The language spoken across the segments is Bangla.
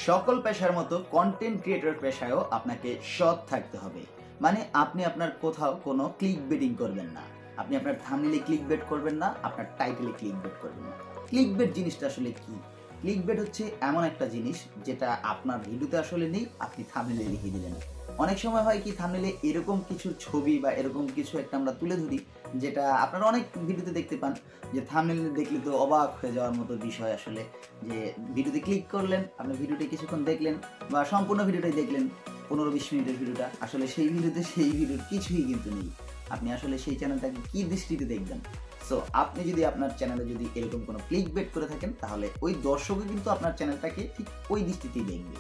সকল পেশার মতো কন্টেন্ট ক্রিয়েটর পেশায়ও আপনাকে সৎ থাকতে হবে। মানে আপনি আপনার কোথাও কোনো ক্লিক বেটিং করবেন না। আপনি আপনার থাম্বনেইলে ক্লিক বেট করবেন না, আপনার টাইটেলে ক্লিক বেট করবেন না। ক্লিক বেট জিনিসটা আসলে কি? ক্লিক বেট হচ্ছে এমন একটা জিনিস যেটা আপনার ভিডিওতে আসলে নেই, আপনি থাম্বনেইলে লিখে দিলেন। অনেক সময় হয় কি থাম্বনেইলে এরকম কিছু ছবি বা এরকম কিছু একটা আমরা তুলে ধরি যেটা আপনারা অনেক ভিডিওতে দেখতে পান যে থাম্বনেইলে দেখলে তো অবাক হয়ে যাওয়ার মতো বিষয় আসলে। যে ভিডিওতে ক্লিক করলেন, আপনি ভিডিওটি কিছুক্ষণ দেখলেন বা সম্পূর্ণ ভিডিওটাই দেখলেন ১৫-২০ মিনিটের ভিডিওটা। আসলে সেই ভিডিওতে সেই ভিডিওর কিছুই কিন্তু নেই। আপনি আসলে সেই চ্যানেলটাকে কি দৃষ্টিতে দেখবেন? সো আপনি যদি আপনার চ্যানেলে যদি এরকম কোনো ক্লিক বেট করে থাকেন তাহলে ওই দর্শকও কিন্তু আপনার চ্যানেলটাকে ঠিক ওই দৃষ্টিতেই দেখবে।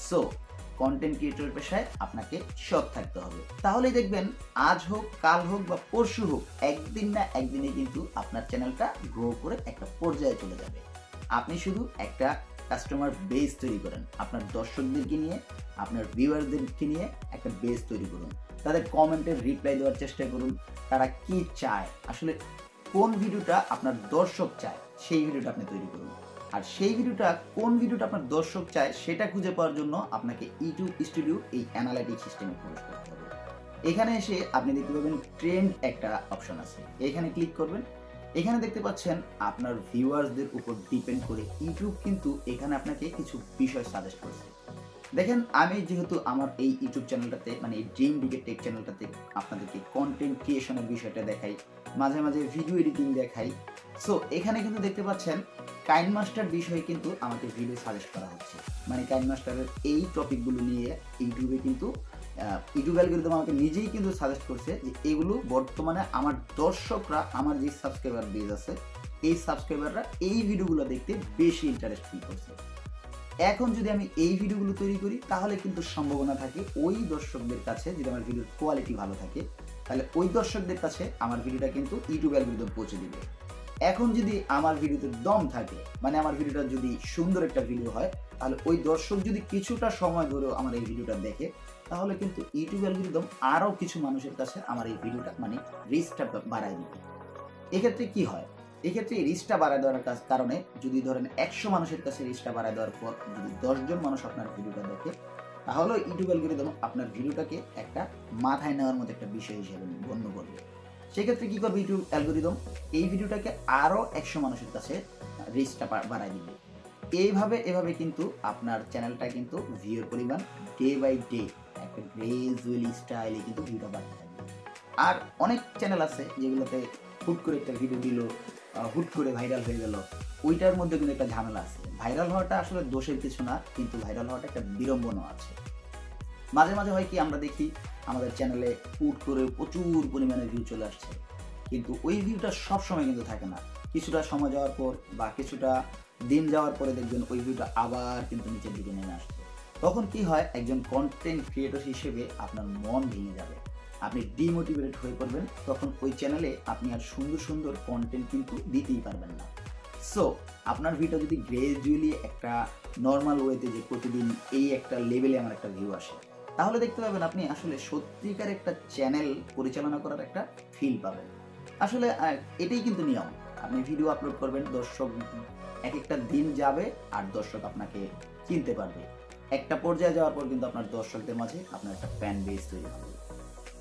সো কন্টেন্ট ক্রিয়েটর পেশায় আপনাকে সৎ থাকতে হবে। তাহলেই দেখবেন আজ হোক, কাল হোক বা পরশু হোক, একদিন না একদিনে কিন্তু আপনার চ্যানেলটা গ্রো করে একটা পর্যায়ে চলে যাবে। আপনি শুধু একটা কাস্টমার বেস তৈরি করেন। আপনার দর্শকদেরকে নিয়ে, আপনার ভিউয়ারদেরকে নিয়ে একটা বেস তৈরি করুন। তাদের কমেন্টের রিপ্লাই দেওয়ার চেষ্টা করুন। তারা কি চায়? আসলে কোন ভিডিওটা আপনার দর্শক চায়, সেই ভিডিওটা আপনি তৈরি করুন। আর সেই ভিডিওটা কোন ভিডিওটা আপনার দর্শক চায় সেটা খুঁজে পাওয়ার জন্য আপনাকে ইউটিউব স্টুডিও এই অ্যানালাইটিক সিস্টেমে প্রবেশ করতে হবে। এখানে এসে আপনি দেখতে পাবেন ট্রেন্ড একটা অপশন আছে। এখানে ক্লিক করবেন। এখানে দেখতে পাচ্ছেন আপনার ভিউয়ার্সদের উপর ডিপেন্ড করে ইউটিউব কিন্তু এখানে আপনাকে কিছু বিষয় সাজেস্ট করছে। দেখেন আমি যেহেতু আমার এই ইউটিউব চ্যানেলটাতে মানে এই ড্রিম ডিকে টেক চ্যানেলটাতে আপনাদেরকে কন্টেন্ট ক্রিয়েশনের বিষয়টা দেখাই, মাঝে মাঝে ভিডিও এডিটিং দেখাই। সো এখানে কিন্তু দেখতে পাচ্ছেন কাইন মাস্টার বিষয়ে কিন্তু আমাকে ভিডিও সাজেস্ট করা হচ্ছে। মানে কাইন মাস্টারের এই টপিকগুলো নিয়ে ইউটিউবে কিন্তু ইউটিউব অ্যালগরিদম আমাকে নিজেই কিন্তু সাজেস্ট করছে যে এগুলো বর্তমানে আমার দর্শকরা, আমার যে সাবস্ক্রাইবার বেজ আছে, এই সাবস্ক্রাইবাররা এই ভিডিওগুলো দেখতে বেশি ইন্টারেস্ট ফিল করছে। এখন যদি আমি এই ভিডিওগুলো তৈরি করি তাহলে কিন্তু সম্ভাবনা থাকে ওই দর্শকদের কাছে, যদি আমার ভিডিওর কোয়ালিটি ভালো থাকে তাহলে ওই দর্শকদের কাছে আমার ভিডিওটা কিন্তু ইউটিউব অ্যালগরিদম পৌঁছে দিবে। এখন যদি আমার ভিডিওতে দম থাকে, মানে আমার ভিডিওটা যদি সুন্দর একটা ভিডিও হয়, তাহলে ওই দর্শক যদি কিছুটা সময় ধরেও আমার এই ভিডিওটা দেখে তাহলে কিন্তু ইউটিউব অ্যালগরিদম আরও কিছু মানুষের কাছে আমার এই ভিডিওটা মানে রিচটা বাড়ায় দিবে। এক্ষেত্রে কি হয়? এক্ষেত্রে রিচটা বাড়ায় দেওয়ার কারণে যদি ধরেন ১০০ মানুষের কাছে রিচটা বাড়ায় দেওয়ার পর যদি ১০ জন মানুষ আপনার ভিডিওটা দেখে তাহলে ইউটিউব অ্যালগরিদম আপনার ভিডিওটাকে একটা মাথায় নেওয়ার মতো একটা বিষয় হিসেবে গণ্য করবে। সেক্ষেত্রে কি করবে ইউটিউব অ্যালগরিদম? এই ভিডিওটাকে আরও ১০০ মানুষের কাছে রিচটা বাড়ায় দিবে। এভাবে কিন্তু আপনার চ্যানেলটা কিন্তু ভিউর পরিমাণ ডে বাই ডে একটা গ্রেজুয়ালি স্টাইলে কিন্তু ভিউটা বাড়তে থাকবে। আর অনেক চ্যানেল আছে যেগুলোতে হুট করে একটা ভিডিও দিল, হুট করে ভাইরাল হয়ে গেল। ওইটার মধ্যে কিন্তু একটা ঝামেলা আছে। ভাইরাল হওয়াটা আসলে দোষের কিছু না, কিন্তু ভাইরাল হওয়াটা একটা বিড়ম্বনা আছে। মাঝে মাঝে হয় কি আমরা দেখি আমাদের চ্যানেলে হুট করে প্রচুর পরিমাণে ভিউ চলে আসছে, কিন্তু ওই ভিউটা সবসময় কিন্তু থাকে না। কিছুটা সময় যাওয়ার পর বা কিছুটা দিন যাওয়ার পরে দেখবেন ওই ভিউটা আবার কিন্তু নিচের দিকে নেমে আসছে। তখন কি হয়, একজন কন্টেন্ট ক্রিয়েটর হিসেবে আপনার মন ভেঙে যাবে, আপনি ডিমোটিভেটেড হয়ে পড়বেন। তখন ওই চ্যানেলে আপনি আর সুন্দর সুন্দর কন্টেন্ট কিন্তু দিতেই পারবেন না। সো আপনার ভিডিও যদি গ্রাজুয়ালি একটা নর্মাল ওয়েতে যে প্রতিদিন এই একটা লেভেলে আমার একটা ভিউ আসে, তাহলে দেখতে পাবেন আপনি আসলে সত্যিকার একটা চ্যানেল পরিচালনা করার একটা ফিল পাবেন। আসলে এটাই কিন্তু নিয়ম। আপনি ভিডিও আপলোড করবেন, দর্শক এক একটা দিন যাবে আর দর্শক আপনাকে চিনতে পারবে। একটা পর্যায়ে যাওয়ার পর কিন্তু আপনার দর্শকদের মাঝে আপনার একটা ফ্যান বেস তৈরি হবে।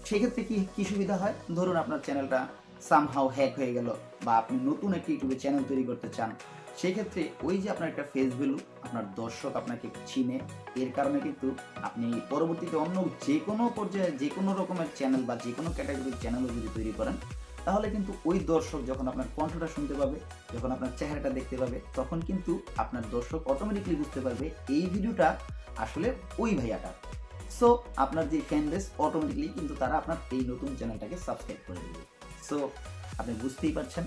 সেক্ষেত্রে কি সুবিধা হয়? ধরুন আপনার চ্যানেলটা সামহাউ হ্যাক হয়ে গেল বা আপনি নতুন একটা ইউটিউবে চ্যানেল তৈরি করতে চান। সেক্ষেত্রে ওই যে আপনার একটা ফেস ভ্যালু, আপনার দর্শক আপনাকে চিনে, এর কারণে কিন্তু আপনি পরবর্তীতে অন্য যেকোনো পর্যায়ে যেকোনো রকমের চ্যানেল বা যেকোনো ক্যাটাগরির চ্যানেলও যদি তৈরি করেন, তাহলে কিন্তু ওই দর্শক যখন আপনার কণ্ঠটা শুনতে পাবে, যখন আপনার চেহারাটা দেখতে পাবে, তখন কিন্তু আপনার দর্শক অটোমেটিক্যালি বুঝতে পারবে এই ভিডিওটা আসলে ওই ভাইয়াটা। সো আপনার যে ফ্যান বেস অটোমেটিক্যালি কিন্তু তারা আপনার এই নতুন চ্যানেলটাকে সাবস্ক্রাইব করে দেবে। সো আপনি বুঝতেই পারছেন,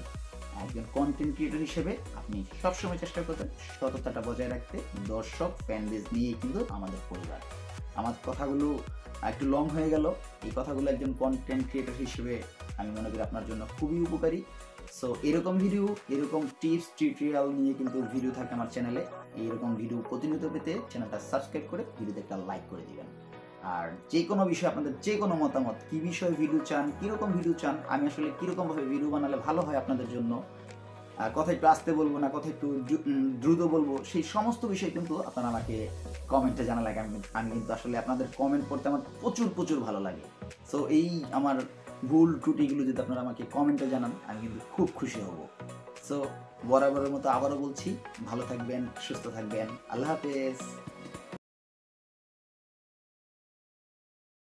একজন কন্টেন্ট ক্রিয়েটর হিসেবে আপনি সবসময় চেষ্টা করবেন সততাটা বজায় রাখতে। দর্শক ফ্যান বেস নিয়েই কিন্তু আমাদের পরিবার। আমার কথাগুলো একটু লং হয়ে গেল। এই কথাগুলো একজন কন্টেন্ট ক্রিয়েটর হিসেবে আমি মনে করি আপনার জন্য খুবই উপকারী। সো এরকম ভিডিও, এরকম টিপস টিউটোরিয়াল নিয়ে কিন্তু ভিডিও থাকে আমার চ্যানেলে। এইরকম ভিডিও প্রতিনিয়ত পেতে চ্যানেলটা সাবস্ক্রাইব করে ভিডিওতে একটা লাইক করে দিবেন। আর যে কোনো বিষয়ে আপনাদের যে কোনো মতামত, কী বিষয়ে ভিডিও চান, কীরকম ভিডিও চান, আমি আসলে কীরকমভাবে ভিডিও বানালে ভালো হয় আপনাদের জন্য, কথা একটু আস্তে বলবো না, কথা একটু দ্রুত বলবো, সেই সমস্ত বিষয় কিন্তু আপনারা আমাকে কমেন্টে জানালে আমি কিন্তু আসলে আপনাদের কমেন্ট পড়তে আমার প্রচুর ভালো লাগে। সো এই আমার ভুল ত্রুটিগুলো যদি আপনারা আমাকে কমেন্টে জানান আমি কিন্তু খুব খুশি হব। সো বরাবরের মতো আবারও বলছি, ভালো থাকবেন, সুস্থ থাকবেন, আল্লাহ হাফেজ।